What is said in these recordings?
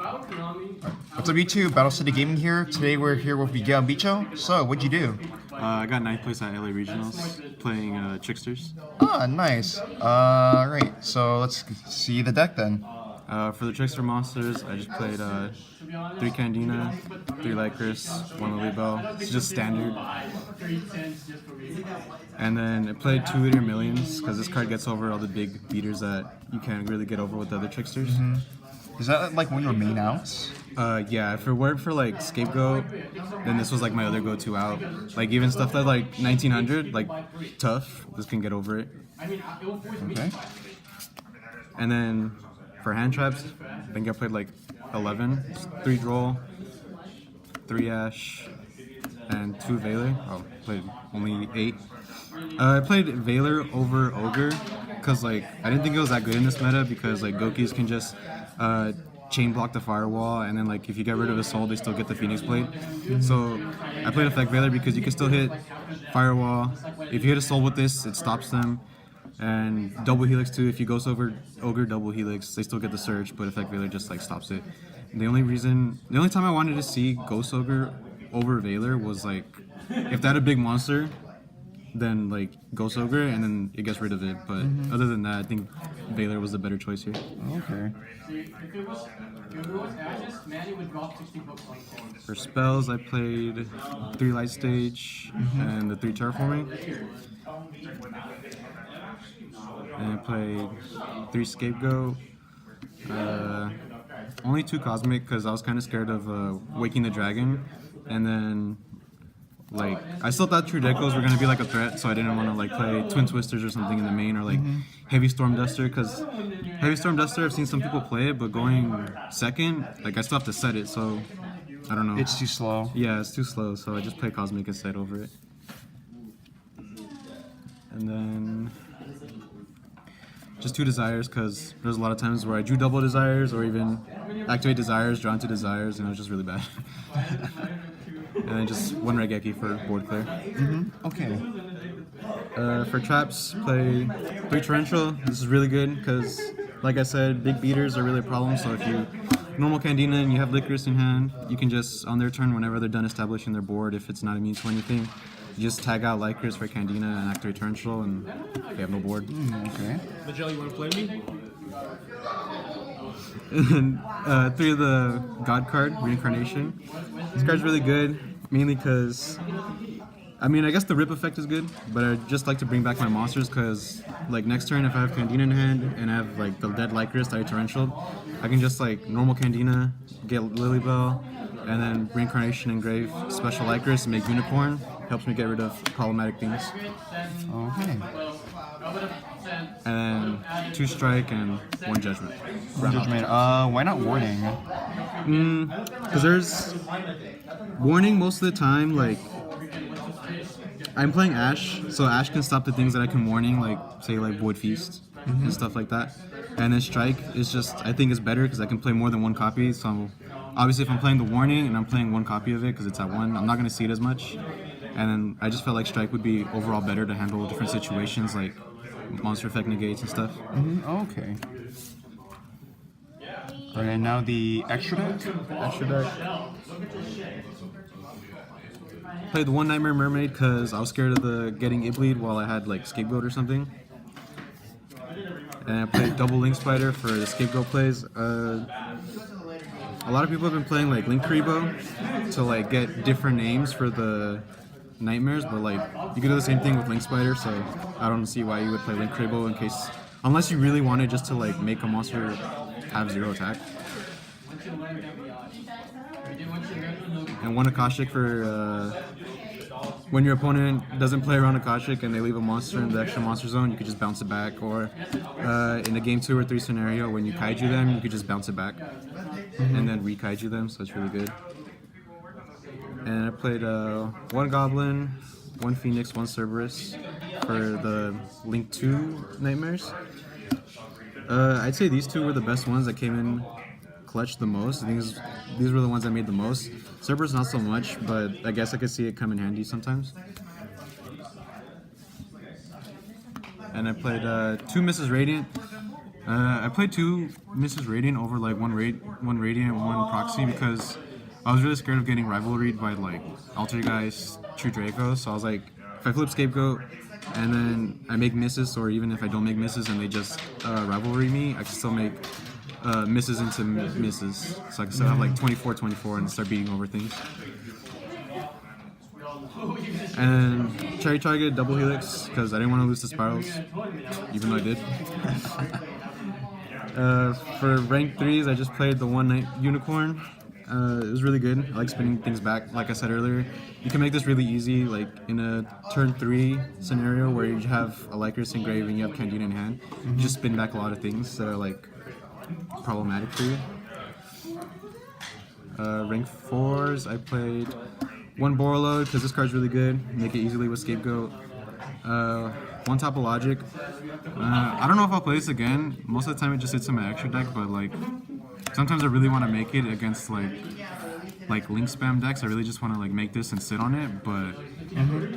What's up YouTube, Battle City Gaming here. Today we're here with Miguel Michel. So, what'd you do? I got 9th place at LA Regionals, playing Trickstars. Ah, nice. Right, so let's see the deck then. For the Trickster monsters, I just played 3 Candina, 3 Lycris, 1 Lilybell. It's just standard. And then I played 2 Liter Millions, because this card gets over all the big beaters that you can't really get over with the other Tricksters. Is that like one of your main outs? Yeah, if it weren't for like Scapegoat, then this was like my other go-to out. Like even stuff that like 1900, like tough, this can get over it. Okay. And then for hand traps, I think I played like 11, 3 Droll, 3 Ash, and 2 Veiler. Oh, played only 8. I played Veiler over Ogre because like I didn't think it was that good in this meta because like Gokis can just chain block the firewall, and then like if you get rid of his soul, they still get the Phoenix Blade. So I played Effect Veiler because you can still hit firewall. If you hit a soul with this, it stops them. And double helix too. If you ghost over Ogre double helix, they still get the surge, but Effect Veiler just like stops it. The only time I wanted to see Ghost Ogre over Veiler was like if they had a big monster, then like Ghost Ogre, and then it gets rid of it. But other than that, I think Veiler was the better choice here. Okay. For spells, I played 3 Light Stage and the 3 Terraforming. And I played 3 Scapegoat. Only 2 Cosmic because I was kind of scared of Waking the Dragon. And then like I still thought True Decos were gonna be like a threat, so I didn't want to like play Twin Twisters or something in the main, or like Heavy Storm Duster, because Heavy Storm Duster I've seen some people play it, but going second, like I still have to set it, so I don't know. It's too slow. Yeah, it's too slow, so I just play Cosmic instead over it. And then just 2 Desires, because there's a lot of times where I drew double Desires or even activate Desires, draw into Desires, and it was just really bad. And then just 1 Regeki for board clear. Okay. For traps, play 3 Torrential. This is really good because, like I said, big beaters are really a problem. So if you normal Candina and you have Lycris in hand, you can just, on their turn, whenever they're done establishing their board, if it's not immune to anything, you just tag out Lycris for Candina and activate Torrential, and they have no board. Okay. Michel, you want to play me? And 3 of the God card, Reincarnation. This card's really good, mainly because, I mean, I guess the rip effect is good, but I just like to bring back my monsters because, like, next turn if I have Candina in hand and I have, like, the dead Lycris that I Torrential, I can just, like, normal Candina, get Lilybell, and then Reincarnation Engrave, special Lycris, and make Unicorn. Helps me get rid of problematic things. Okay. And then 2 Strike and 1 Judgment. Judgment. Why not Warning? Because there's Warning most of the time, like, I'm playing Ash, so Ash can stop the things that I can Warning, like, say, like Void Feast and stuff like that. And then Strike is just, I think is better because I can play more than 1 copy, so obviously if I'm playing the Warning and I'm playing 1 copy of it because it's at 1, I'm not going to see it as much. And then I just felt like Strike would be overall better to handle different situations, like monster effect negates and stuff. Okay. Alright, and now the extra deck? Extra deck. Played 1 Nightmare Mermaid because I was scared of the getting Ibleed while I had like Scapegoat or something. And I played double Link Spider for the Scapegoat plays. A lot of people have been playing like Link Karibo to like get different names for the nightmares, but like you can do the same thing with Link Spider, so I don't see why you would play Link Karibo in case, unless you really wanted just to like make a monster have 0 attack. And 1 Akashic for when your opponent doesn't play around Akashic and they leave a monster in the extra monster zone, you could just bounce it back, or in a game 2 or 3 scenario when you kaiju them, you could just bounce it back and then re-kaiju them, so it's really good. And I played 1 Goblin, 1 Phoenix, 1 Cerberus for the Link 2 Nightmares. I'd say these 2 were the best ones that came in clutch the most. I think these were the ones that made the most. Cerberus not so much, but I guess I could see it come in handy sometimes. And I played 2 Mrs. Radiant. I played 2 Mrs. Radiant over like one Radiant, one Proxy because I was really scared of getting rivalried by like Altergeist, True Draco. So I was like, if I flip Scapegoat and then I make misses, or even if I don't make misses and they just rivalry me, I can still make misses into misses. So I can still have like 24-24 and start beating over things. And Cherry Target, Double Helix, because I didn't want to lose to Spirals, even though I did. For rank 3s, I just played the One Night Unicorn. It was really good. I like spinning things back. Like I said earlier, you can make this really easy, like in a turn 3 scenario where you have a Lycris in grave and you have Candida in hand. You just spin back a lot of things that are like problematic for you. Rank 4s, I played 1 Borreload because this card's really good. Make it easily with Scapegoat. 1 Tapu Logic. I don't know if I'll play this again. Most of the time it just sits in my extra deck, but like sometimes I really want to make it against like link spam decks. I really just want to like make this and sit on it, but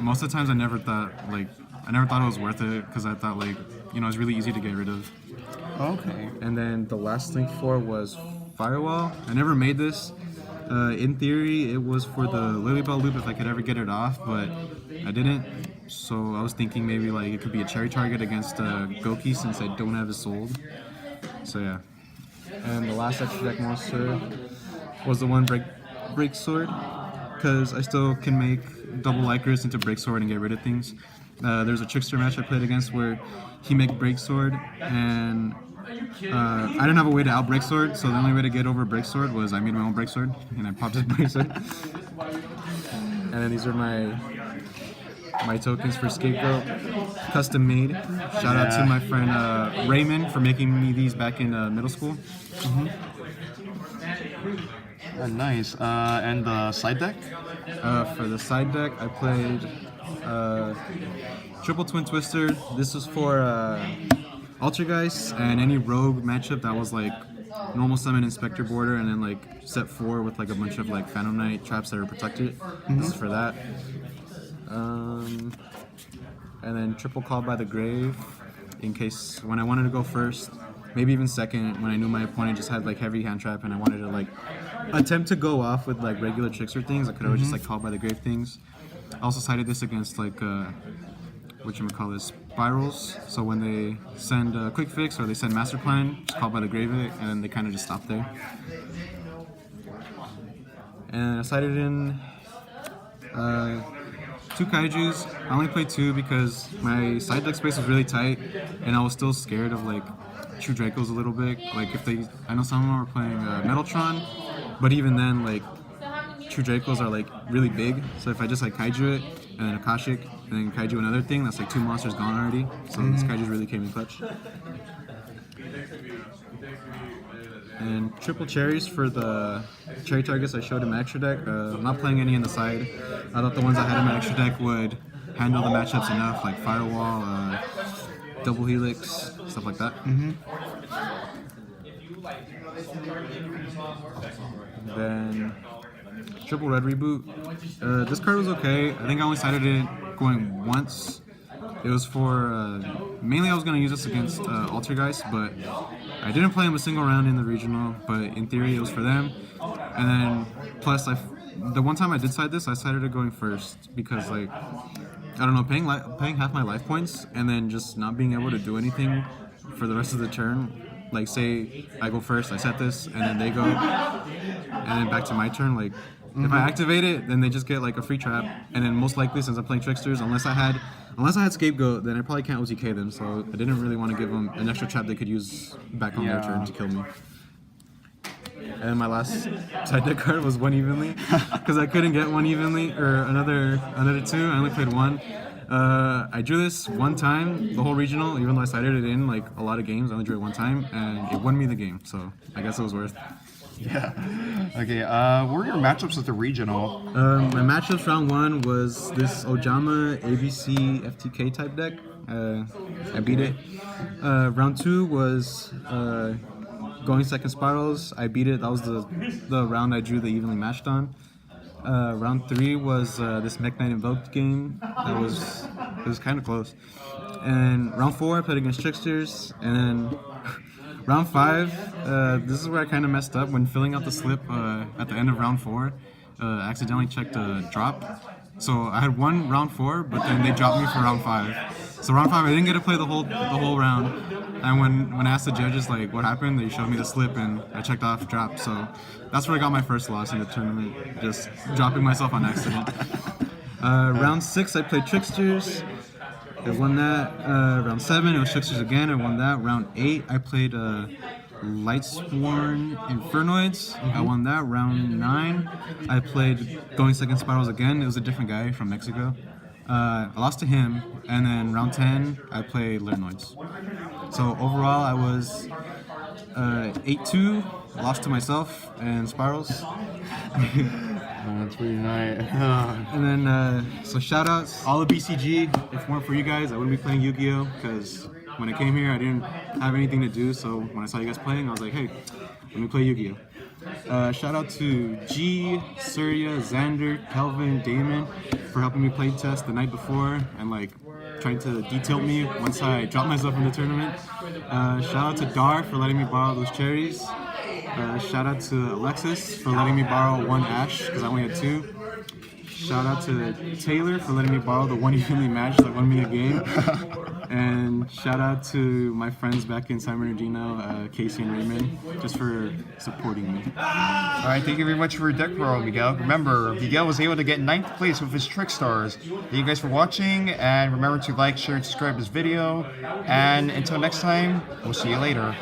most of the times I never thought it was worth it because I thought like, you know, it's really easy to get rid of. Okay. And then the last link 4 was Firewall. I never made this. In theory, it was for the Lilybell loop if I could ever get it off, but I didn't. So I was thinking maybe like it could be a Cherry Target against Goki since I don't have his sold. So yeah. And the last extra deck monster was the 1 Break Sword, because I still can make double Lycris into Break Sword and get rid of things. There's a Trickstar match I played against where he made Break Sword and I didn't have a way to out Break Sword, so the only way to get over Break Sword was I made my own Break Sword and I popped his Break Sword. And then these are my tokens for Scapegoat, custom made. Shout out to my friend Raymond for making me these back in middle school. Nice. And the side deck? For the side deck, I played Triple Twin Twister. This was for Altergeist and any rogue matchup that was like normal summon Inspector border and then like set 4 with like a bunch of like Phantom Knight traps that are protected. This is for that. And then triple call by the grave in case when I wanted to go first, maybe even second, when I knew my opponent just had like heavy hand trap and I wanted to like attempt to go off with like regular tricks or things, I could always just like call by the grave things. I also sided this against like whatchamacallit, Spirals, so when they send a quick fix or they send master plan, just call by the grave it and they kind of just stop there. And I sided in 2 Kaijus. I only played 2 because my side deck space was really tight and I was still scared of like True Dracos a little bit. Like if they, I know some of them were playing Metaltron, but even then like True Dracos are like really big. So if I just like Kaiju it and then Akashic and then Kaiju another thing, that's like 2 monsters gone already. So this Kaiju really came in clutch. And triple cherries for the cherry targets I showed in my extra deck. I'm not playing any in the side. I thought the ones I had in my extra deck would handle the matchups enough, like Firewall, Double Helix, stuff like that. Then triple red reboot. This card was okay. I think I only sided it going once. It was for mainly I was gonna use this against Altergeist, but I didn't play him a single round in the regional. But in theory, it was for them. And then plus, the one time I did side this, I sided it going first because like I don't know, paying half my life points and then just not being able to do anything for the rest of the turn. Like say I go first, I set this, and then they go, and then back to my turn. Like if I activate it, then they just get like a free trap, and then most likely since I'm playing Trickstars, unless I had Scapegoat, then I probably can't OTK them. So I didn't really want to give them an extra trap they could use back on their turn to kill me. And then my last side deck card was One Evenly, because I couldn't get One Evenly or another 2. I only played 1. I drew this 1 time, the whole regional, even though I sided it in like a lot of games. I only drew it 1 time, and it won me the game. So I guess it was worth. Yeah. Okay. What were your matchups at the regional? My matchups round 1 was this Ojama ABC FTK type deck. I beat it. Round 2 was going second Spirals. I beat it. That was the round I drew the evenly matched on. Round 3 was this Mech Knight Invoked game. It was kind of close. And round 4 I played against Trickstars, and then Round 5, this is where I kind of messed up when filling out the slip at the end of round 4. I accidentally checked a drop. So I had won round 4, but then they dropped me for round 5. So round 5, I didn't get to play the whole round. And when I asked the judges like what happened, they showed me the slip and I checked off drop. So that's where I got my first loss in the tournament, just dropping myself on accident. Round 6, I played Trickstars. I won that. Round 7, it was Trickstars again. I won that. Round 8, I played Lightsworn Infernoids. I won that. Round 9, I played Going Second Spirals again. It was a different guy from Mexico. I lost to him. And then round 10, I played Lernoids. So overall, I was 8-2. Lost to myself and Spirals. That's pretty nice. And then, so shout outs, all of BCG. If it weren't for you guys, I wouldn't be playing Yu-Gi-Oh! Because when I came here, I didn't have anything to do. So when I saw you guys playing, I was like, hey, let me play Yu-Gi-Oh! Shout out to G, Surya, Xander, Kelvin, Damon for helping me play test the night before and like trying to detail me once I dropped myself in the tournament. Shout out to Dar for letting me borrow those cherries. Shout out to Alexis for letting me borrow 1 Ash because I only had 2. Shout out to Taylor for letting me borrow the 1 evenly match that won me a game. And shout out to my friends back in San Bernardino, Casey and Raymond, just for supporting me. Alright, thank you very much for your deck roll, Miguel. Remember, Miguel was able to get 9th place with his Trickstars. Thank you guys for watching, and remember to like, share, and subscribe this video. And until next time, we'll see you later.